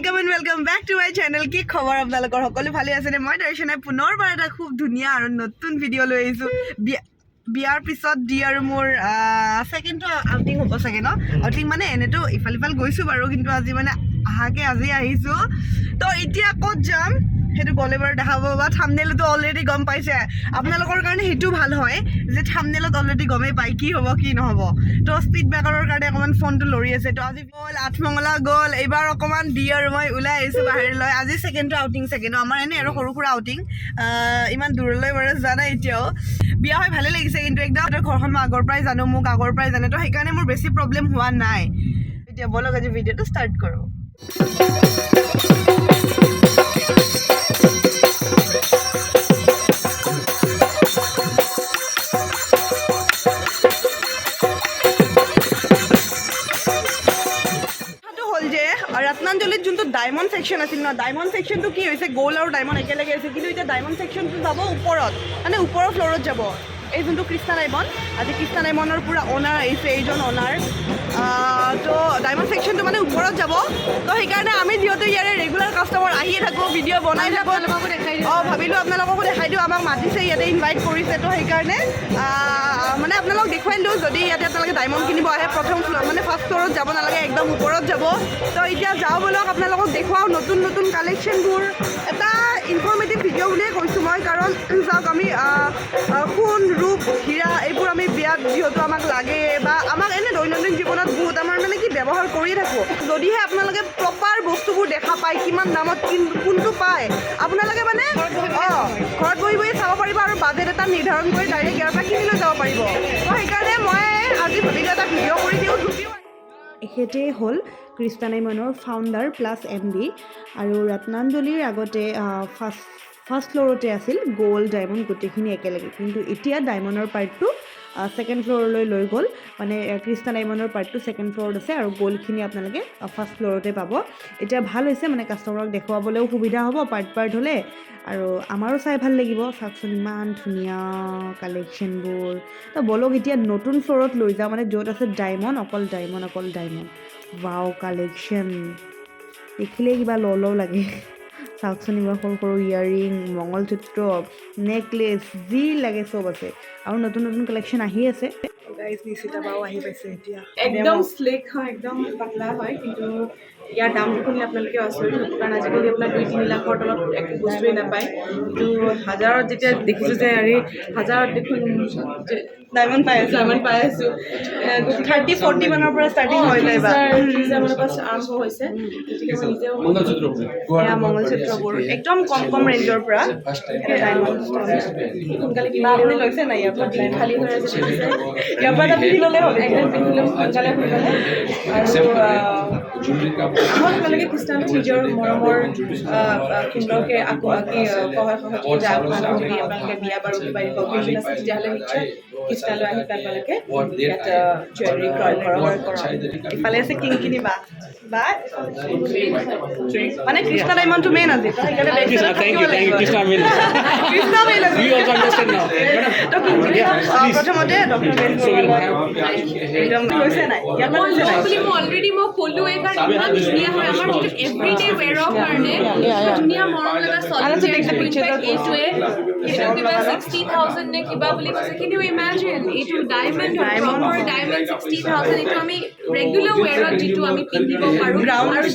welcome back to my channel. কি খবৰ আপোনালোকৰ সকলো ভালে আছে নে? মই দৰ্শনাই পুনৰবাৰ এটা খুব ধুনীয়া আৰু নতুন ভিডিঅ' লৈ আহিছো। বিয়াৰ পিছত দি আৰু মোৰ সেকেন্ড আউটিং হ'ব চাগে ন? আউটিং মানে এনেতো ইফাল গৈছো বাৰু, কিন্তু আজি মানে আজি আহিছো। তো এতিয়া ক'ত যাম সেইটো গ'লে বাৰু দেখাব বা থাম্বনেইলতো অলৰেডি গম পাইছে। আপোনালোকৰ কাৰণে সেইটো ভাল হয় যে থাম্বনেইলত অলৰেডি গমেই পায় কি হ'ব কি নহ'ব। তো স্পীড ব্ৰেকাৰৰ কাৰণে অকণমান ফোনটো লৰি আছে। তো আজি গ'ল আঠমঙলা গ'ল, এইবাৰ অকণমান দি আৰু মই ওলাই আহিছোঁ বাহিৰলৈ। আজি ছেকেণ্ড আউটিং চাগে ন আমাৰ, এনেই আৰু সৰু সুৰা আউটিং, ইমান দূৰলৈ বাৰু যোৱা নাই এতিয়াও। বিয়া হৈ ভালে লাগিছে, কিন্তু একদম ঘৰখন মই আগৰ পৰাই জানো, মোক আগৰ পৰাই জানে, তো সেইকাৰণে মোৰ বেছি প্ৰব্লেম হোৱা নাই। এতিয়া বলক আজি ভিডিঅ'টো ষ্টাৰ্ট কৰোঁ। ৰত্নাঞ্জলিত যোনটো ডায়মণ্ড ছেকশ্যন আছিল ন, ডায়মণ্ড ছেকশ্যনটো কি হৈছে, গ'ল্ড আৰু ডায়মণ্ড একেলগে আছিল, কিন্তু এতিয়া ডায়মণ্ড ছেকশ্যনটো যাব ওপৰত, মানে ওপৰৰ ফ্ল'ৰত যাব। এই যোনটো কৃষ্ণা ডায়মণ্ড, আজি কৃষ্ণা ডায়মণ্ডৰ পূৰা অ'নাৰ আহিছে, এইজন অ'নাৰ। তো ডায়মণ্ড ছেকশ্যনটো মানে ওপৰত যাব। তো সেইকাৰণে আমি যিহেতু ইয়াৰে ৰেগুলাৰ কাষ্টমাৰ আহিয়ে থাকোঁ, ভিডিঅ' বনাই থাকোঁ, ভাবিলোঁ আপোনালোককো দেখাই দিওঁ। আমাক মাতিছে, ইয়াতে ইনভাইট কৰিছে, তো সেইকাৰণে মানে আপোনালোকক দেখুৱাই দিওঁ। যদি ইয়াতে আপোনালোকে ডায়মণ্ড কিনিব আহে, প্ৰথম ফ্ল'ৰ মানে ফাৰ্ষ্ট ফ্ল'ৰত যাব নালাগে, একদম ওপৰত যাব। তো এতিয়া যাওঁ বলক, আপোনালোকক দেখুৱাওঁ নতুন নতুন কালেকশ্যনবোৰ। এটা ইনফৰ্মেটিভ ভিডিঅ' বুলিয়ে কৈছোঁ মই, কাৰণ যাওক আমি সোণ ৰূপ হীৰা এইবোৰ আমি বিয়াত যিহেতু আমাক লাগে, বা আমাক এনে দৈনন্দিন জীৱনত বহুত আমাৰ মানে কি ব্যৱহাৰ কৰি থাকোঁ। যদিহে আপোনালোকে প্ৰপাৰ বস্তুবোৰ দেখা পায়, কিমান দামত কোনটো পায়, আপোনালোকে মানে ঘৰত বহি বহি চাব পাৰিব আৰু বাজেট এটা নিৰ্ধাৰণ কৰি ডাইৰেক্ট ইয়াৰ পৰা কিনি লৈ যাব পাৰিব। তো সেইকাৰণে মই আজি ভাবিলোঁ এটা ভিডিঅ' কৰি দিওঁ। এখেতেই হ'ল কৃষ্ণা ডায়মণ্ডৰ ফাউণ্ডাৰ প্লাছ MD, আৰু ৰত্নাঞ্জলিৰ আগতে ফাৰ্ষ্ট ফ্ল'ৰতে আছিল গ'ল্ড ডায়মণ্ড গোটেইখিনি একেলগে, কিন্তু এতিয়া ডায়মণ্ডৰ পাৰ্টটো ছেকেণ্ড ফ্ল'ৰলৈ লৈ গ'ল। মানে কৃষ্ণা ডায়মণ্ডৰ পাৰ্টটো ছেকেণ্ড ফ্ল'ৰত আছে আৰু গ'ল্ডখিনি আপোনালোকে ফাৰ্ষ্ট ফ্ল'ৰতে পাব। এতিয়া ভাল হৈছে, মানে কাষ্টমাৰক দেখুৱাবলৈও সুবিধা হ'ব পাৰ্ট হ'লে, আৰু আমাৰো চাই ভাল লাগিব। চাওকচোন ইমান ধুনীয়া কালেকশ্যনবোৰ। তো বলক এতিয়া নতুন ফ্ল'ৰত লৈ যাওঁ, মানে য'ত আছে ডায়মণ্ড, অকল ডায়মণ্ড। ৱাও কালেকশ্যন দেখিলেই কিবা লওঁ লাগে। চাওকচোন ইমান সৰু সৰু ইয়াৰিং, মংগলসূত্ৰ, নেকলেছ, যি লাগে চব আছে, আৰু নতুন নতুন কালেকশ্যন আহি আছে। নিচিতা বাও আহি পাইছে এতিয়া, একদম স্লিক হয়, একদম পাতলা হয়, কিন্তু ইয়াৰ দামটো শুনি আপোনালোকে আচৰিত হ'ব, কাৰণ আজিকালি আপোনাৰ 2-3 লাখৰ তলত একো বস্তুৱেই নাপায়। কিন্তু হাজাৰত যেতিয়া দেখিছোঁ যে আৰে হাজাৰত দেখোন ডায়মণ্ড পাই আছোঁ 30-40 মানৰ পৰা ষ্টাৰ্টিং হৈ যায়, বা 30,000 মানৰ পৰা আৰম্ভ হৈছে। গতিকে মই নিজেও এয়া মংগলসূত্ৰবোৰ একদম কম ৰেঞ্জৰ পৰা সোনকালে কিবা আপুনি লৈছে নাই? ইয়াৰ পৰা খালী হৈ আছে, ইয়াৰ পৰা এটা পিন্ধি ল'লে হ'ল, একদম পিন্ধি ল'ম সোনকালে। আৰু আপোনালোকে কৃষ্ণাক নিজৰ মৰমৰ সুন্দৰকৈ আঁকি সহযোগিতা আগবঢ়াব। যদি আপোনালোকে বিয়া বাৰু কিবা অকেজন আছে, তেতিয়াহ'লে নিশ্চয় কৃষ্ণালৈ আহি আপোনালোকে ইয়াত জুৱেলাৰী ক্ৰয় কৰক। ইফালে আছে কিংকিনী বা মানে কৃষ্ণা ডায়মণ্ডটো মেইন আজি, তো সেইকাৰণে কৃষ্ণা মেইন আজি। তো কিংকিনী প্ৰথমতে একদম লৈছে নাই? ইয়াৰ পৰা লৈছে নাই? অলৰেডি মই ক'লোৱে, কাৰণ ইমান ধুনীয়া হয় আমাৰ যিটো এভৰিডে ৱেৰৰ কাৰণে ধুনীয়া মৰম লগা চলিড এইটোৱে। এইটো কিবা 60,000 নে কিবা বুলি কৈছে, কিন্তু ইমেজিন এইটো ডায়মণ্ড 60,000। এইটো আমি ৰেগুলাৰ ৱেৰত যিটো আমি পিন্ধিব পাৰোঁ, আৰু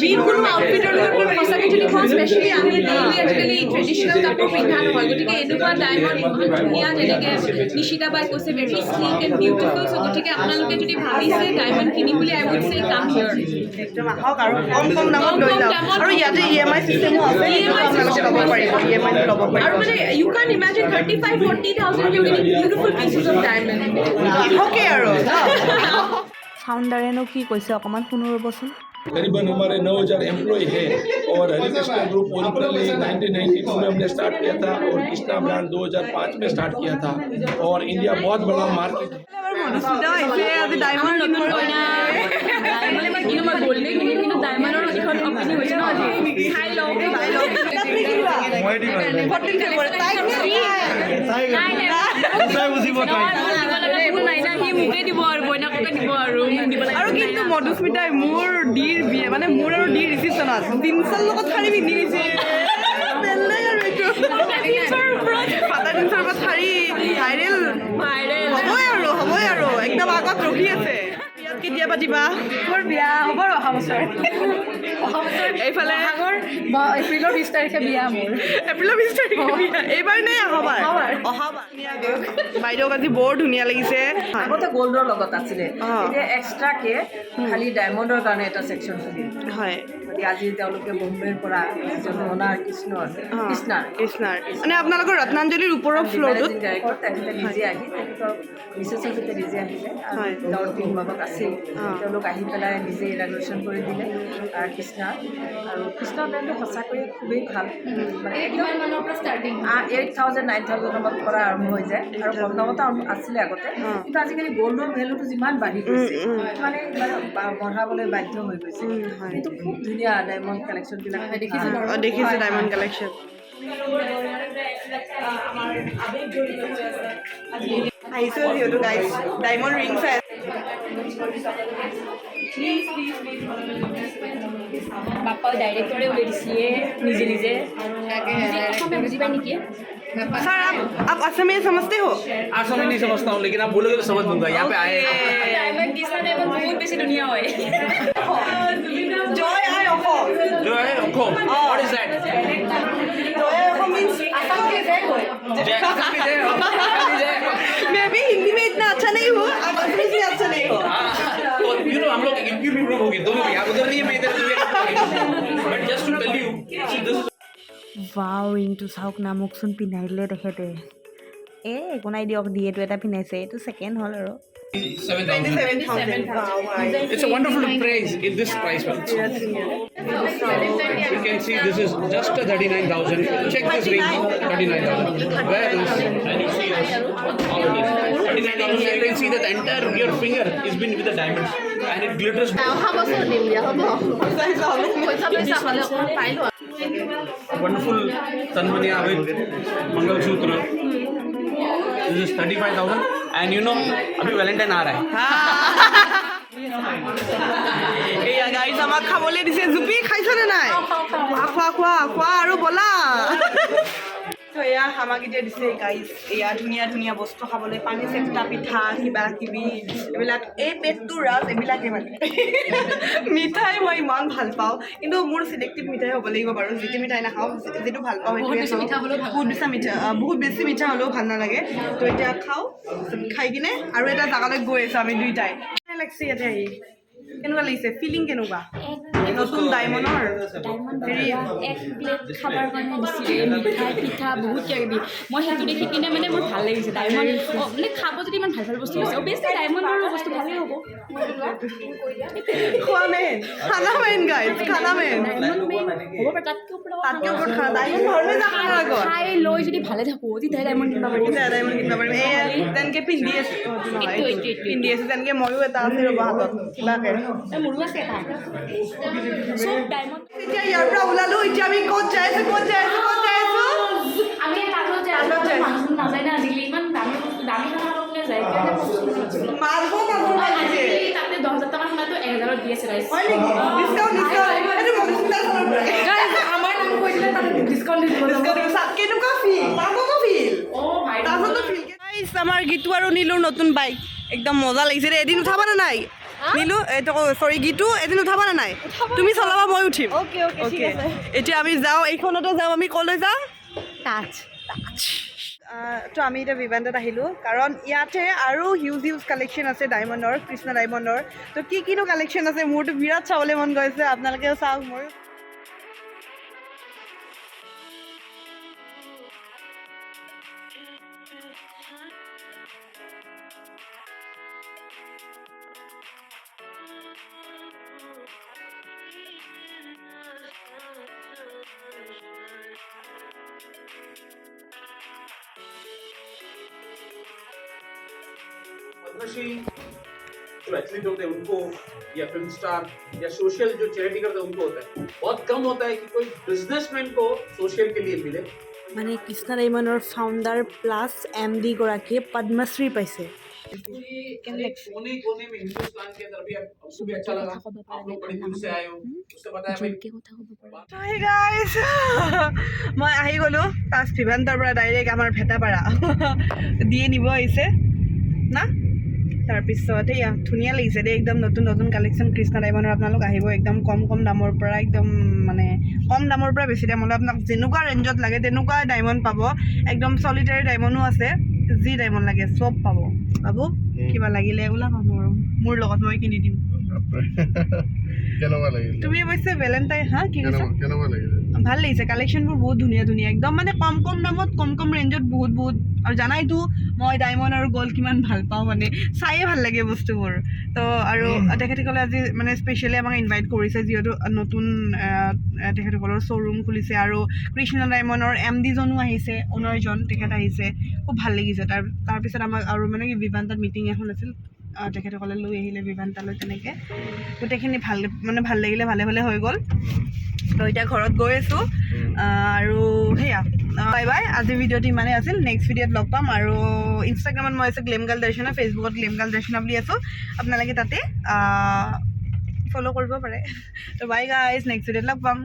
যিকোনো আউটফিটৰ লগত সঁচাকৈ যদি কওঁ, স্পেচিয়েলি আমি ডেইলি আজিকালি ট্ৰেডিশ্যনেল কাপোৰ পিন্ধা নহয়, গতিকে এনেকুৱা ডায়মণ্ড ইমান ধুনীয়া, যেনেকৈ নিশিতা বাই কৈছে ভেৰি স্লিক এণ্ড বিউটিফুল। চ' গতিকে আপোনালোকে যদি ভাবিছে ডায়মণ্ড কিনিম বুলি, আই উইড চে কাম হিয়ৰ। একদম আহক আৰু কম দামত লৈ যাওক, আৰু ইয়াতে EMI চিষ্টেমো আছে, আপোনালোকে ল'ব পাৰিব, EMI ল'ব পাৰিব। আৰু মানে you can imagine 35-40,000 you getting beautiful pieces of diamond. আহকে আৰু फाउंडरेनो की कैसे अकमान सुनो रबसन। करीबन हमारे 9,000 एम्प्लॉय हैं, और हरिकृष्णा ग्रुप ओरिजिनली 1992 में हमने स्टार्ट किया था, और कृष्णा ब्रांड 2005 में स्टार्ट किया था, और इंडिया बहुत बड़ा मार्केट है। মধুস্মিতাও আহিছে আজি ডায়মণ্ড নতুন কইনা কিন্তু মই গ'ল্ডে কিনি কিন্তু ডায়মণ্ডৰ এখন অপিনিয়ন হৈছে ন আজি খাই লওঁ আৰু কিন্তু মধুস্মিতাই মোৰ ডিৰ বিয়া মানে মোৰ আৰু ডিৰ ৰিচিপশ্যনত দিনচাৰ লগত শাৰী পিন্ধি গৈছে বেলেগ আৰু এইটো ফাটা দিনচাৰ পৰা শাৰী ভাইৰেল হ'বই আৰু একদম আগত ৰখি আছে বিয়াত কেতিয়া পাতিবা মোৰ বিয়া হ'ব অহা বছৰ এইফালে এপ্ৰিলৰ 20 তাৰিখে বিয়া মোৰ এপ্ৰিলৰ 20 তাৰিখে বিয়া এইবাৰ নে অহাবাৰ বাইদেউক আজি বৰ ধুনীয়া লাগিছে আগতে গ'ল্ডৰ লগত আছিলে এতিয়া এক্সট্ৰাকে খালি ডায়মণ্ডৰ কাৰণে এটা ছেকশ্যন খুলিল হয় গতিকে আজি তেওঁলোকে বম্বেৰ পৰা এজন অনাৰ কৃষ্ণাৰ মানে আপোনালোকৰ ৰত্নাঞ্জলিৰ ওপৰৰ ফ্ল'ৰটোত ডাইৰেক্টৰ তেখেতে নিজে আহি তেখেতৰ মিছেছৰ সৈতে নিজে আহিলে আৰু তেওঁৰ অভিভাৱক আছিল তেওঁলোক আহি পেলাই নিজে ইনাগুৰেশ্যন কৰি দিলে কৃষ্ণাৰ আৰু কৃষ্ণৰ ব্ৰেণ্ডটো সঁচাকৈয়ে খুবেই ভাল মানে একদম 8,000 9,000 পৰা আৰম্ভ হৈ যায় আৰু কম দামতো আছিলে আগতে কিন্তু আজিকালি গ'ল্ডৰ ভেলুটো যিমান বাঢ়ি গৈছে মানে বঢ়াবলৈ বাধ্য হৈ গৈছে কিন্তু খুব ধুনীয়া ডায়মণ্ড কালেকশ্যনবিলাক দেখিছোঁ ডায়মণ্ড কালেকশ্যন আহিছোঁ যিহেতু গাইজ ডায়মণ্ড ৰিং চাই বাপ্পাও ডাইৰেক্টৰে উলিয়াই দিছিলে নিজে নিজে অসমীয়া বুজি পায় নেকি सर आप असमी समझते हो असमी नहीं समझता हूँ लेकिन आप बोलोगे तो समझ लूंगा यहाँ पे आए ডায়মণ্ড কৃষ্ণ ডায়মণ্ড বহুত বেছি ধুনীয়া হয় Joy I Okhom. जो है Okhom what is that Joy I Okhom means Assam के जय हो जय असम की जय हो जय मैं भी हिंदी में इतना अच्छा नहीं हूँ आप असमी से अच्छा नहीं हो you know हम लोग यूपी में होंगे दोनों भी आप उधर नहीं है मैं इधर but just to tell you this wow ৰিংটো চাওক না মোকচোন পিন্ধাই দিলে তেখেতে একো নাই দিয়ক দিয়েটো এটা পিন্ধাইছে এইটো ছেকেণ্ড হ'ল আৰু 27,000 it's a wonderful price in this price point you can see this is just a 39,000 check this ring 39,000 where is and you see this how it is 39,000 you can see that the entire your finger is been with the diamonds and it glitters wonderful Tanmania with Mangal Sutra. This is 35,000 and you know अभी Valentine आ रहा है এয়া guys আমাক খাবলৈ দিছে জুপি খাইছনে নাই খোৱা খোৱা খোৱা আৰু বলা এয়া আমাক এতিয়া দিছে গাইজ এয়া ধুনীয়া ধুনীয়া বস্তু খাবলৈ পানী চেকটা পিঠা কিবা কিবি এইবিলাক এই পেটটো ৰাজ এইবিলাকে মানে মিঠাই মই ইমান ভাল পাওঁ কিন্তু মোৰ চিলেক্টিভ মিঠাই হ'ব লাগিব বাৰু যিটো মিঠাই নাখাওঁ যিটো ভাল পাওঁ সেইটোৱে বহুত বেছি মিঠা হ'লেও ভাল নালাগে তো এতিয়া খাওঁ খাই কিনে আৰু এটা জাগালৈ গৈ আছোঁ আমি দুইটাই কেনে লাগিছে ইয়াতে আহি কেনেকুৱা লাগিছে ফিলিং কেনেকুৱা নতুন ডায়মণ্ডৰ হেৰি এক প্লেট খাবৰ কাৰণে দিছিলে মিঠাই পিঠা বহুত কিবা কিবি মই সেইটো দেখি কিনে মানে মোৰ ভাল লাগিছে ডায়মণ্ড মানে খাব যদি ইমান ভাল ভাল বস্তু আছে অভিয়াছলি ডায়মণ্ডৰ বস্তু ভালেই হ'ব খোৱা মেইন খানা মেইন গাইজ খানা মেইন হ'ব পাৰে তাতকৈ ওপৰত ওপৰত খানা ডায়মণ্ড ঘৰলৈ যাম তাৰ আগত খাই লৈ যদি ভালে থাকোঁ তেতিয়াহে ডায়মণ্ড কিনিব পাৰিম ডায়মণ্ড কিনিব পাৰিম এই যেনেকৈ পিন্ধি আছোঁ পিন্ধি আছোঁ যেনেকৈ ময়ো এটা আছে ৰ'ব হাতত কিবাকৈ মোৰো আছে এটা চব ডায়মণ্ড এতিয়া ইয়াৰ পৰা ওলালোঁ এতিয়া আমি ক'ত যাই আছোঁ আমি তাতো যে মানুহ নাযায় না আজিকালি ইমান দামী দামী খানা কোনে যায় মাৰিব লাগিছে তাতে 10,000 টকা খানাটো 1,000ত দি আছে গাইছ হয় নেকি ডিছকাউণ্ট এইটো মধুস্মিতাৰ ফালৰ পৰা আমাৰ নাম কৈ দিলে তাতে ডিছকাউণ্ট দি দিব কেনেকুৱা ফিল তাততো ফিল অ' ভাই তাততো ফিল গাইজ আমাৰ গীতু আৰু নীলুৰ নতুন বাইক একদম মজা লাগিছে ৰে এদিন উঠাবানে নাই নীলু এইটো চৰি গীতু এদিন উঠাবানে নাই তুমি চলাবা মই উঠিম অ'কে এতিয়া আমি যাওঁ এইখনতে যাওঁ আমি ক'লৈ যাম টাচ তো আমি এতিয়া ভিভাণ্টাত আহিলোঁ কাৰণ ইয়াতে আৰু হিউজ কালেকশ্যন আছে ডায়মণ্ডৰ কৃষ্ণ ডায়মণ্ডৰ তো কিনো কালেকশ্যন আছে মোৰতো বিৰাট চাবলৈ মন গৈছে আপোনালোকেও চাওক ময়ো पद्मश्री जो एथलीट होते हैं उनको या फिल्म स्टार या सोशल जो चैरिटी करते हैं उनको होता है. बहुत कम होता है कि कोई बिजनेसमैन को सोशल के लिए मिले. মানে কৃষ্ণা ডায়মণ্ডৰ ফাউণ্ডাৰ প্লাছ MD গৰাকীয়ে পদ্মশ্ৰী পাইছে कोने कोने में हिंदुस्तान के अंदर भी आपको भी अच्छा लगा. आप लोग बड़ी दूर से आए हो. उससे पता है भाई Hi guys! মই আহি গ'লোঁ তাজ ভিভান্তাৰ পৰা ডাইৰেক্ট আমাৰ ভেটাপাৰা দিয়ে নিব আহিছে না তাৰপিছত এয়া ধুনীয়া লাগিছে দেই একদম নতুন নতুন কালেকশ্যন কৃষ্ণা ডায়মণ্ডৰ আপোনালোক আহিব একদম কম কম দামৰ পৰা একদম মানে কম দামৰ পৰা বেছি দামলৈ আপোনাক যেনেকুৱা ৰেঞ্জত লাগে তেনেকুৱা ডায়মণ্ড পাব একদম চলিটাৰী ডায়মণ্ডো আছে যি ডায়মণ্ড লাগে চব পাব বাবু কিবা লাগিলে ওলাবা মোৰ লগত মই কিনি দিম কেনেকুৱা লাগিল তুমি অৱশ্যে ভেলেণ্টাইন হা কি কৈছা কেনেকুৱা লাগিল ভাল লাগিছে কালেকশ্যনবোৰ বহুত ধুনীয়া ধুনীয়া একদম মানে কম কম দামত কম কম ৰেঞ্জত বহুত বহুত আৰু জানাইতো মই ডায়মণ্ড আৰু গ'ল্ড কিমান ভাল পাওঁ মানে চায়ে ভাল লাগে বস্তুবোৰ তো আৰু তেখেতসকলে আজি মানে স্পেচিয়েলি আমাক ইনভাইট কৰিছে যিহেতু নতুন তেখেতসকলৰ শ্ব'ৰুম খুলিছে আৰু কৃষ্ণা ডায়মণ্ডৰ MD জনো আহিছে অনাৰজন তেখেত আহিছে খুব ভাল লাগিছে তাৰপিছত আমাক আৰু মানে কি বিভান্তাত মিটিং এখন আছিল তেখেতসকলে লৈ আহিলে বিভান্তালৈ তেনেকৈ গোটেইখিনি ভাল লাগিলে ভালে ভালে হৈ গ'ল তো এতিয়া ঘৰত গৈ আছোঁ আৰু সেয়া বাই বাই আজি ভিডিঅ'টো ইমানেই আছিল নেক্সট ভিডিঅ'ত লগ পাম আৰু ইনষ্টাগ্ৰামত মই আছোঁ গ্লেমগাৰ্ল দৰ্শনা ফেচবুকত গ্লেমগাৰ্ল দৰ্শনা বুলি আছোঁ আপোনালোকে তাতে ফ'ল' কৰিব পাৰে তো বাই গাইজ নেক্সট ভিডিঅ'ত লগ পাম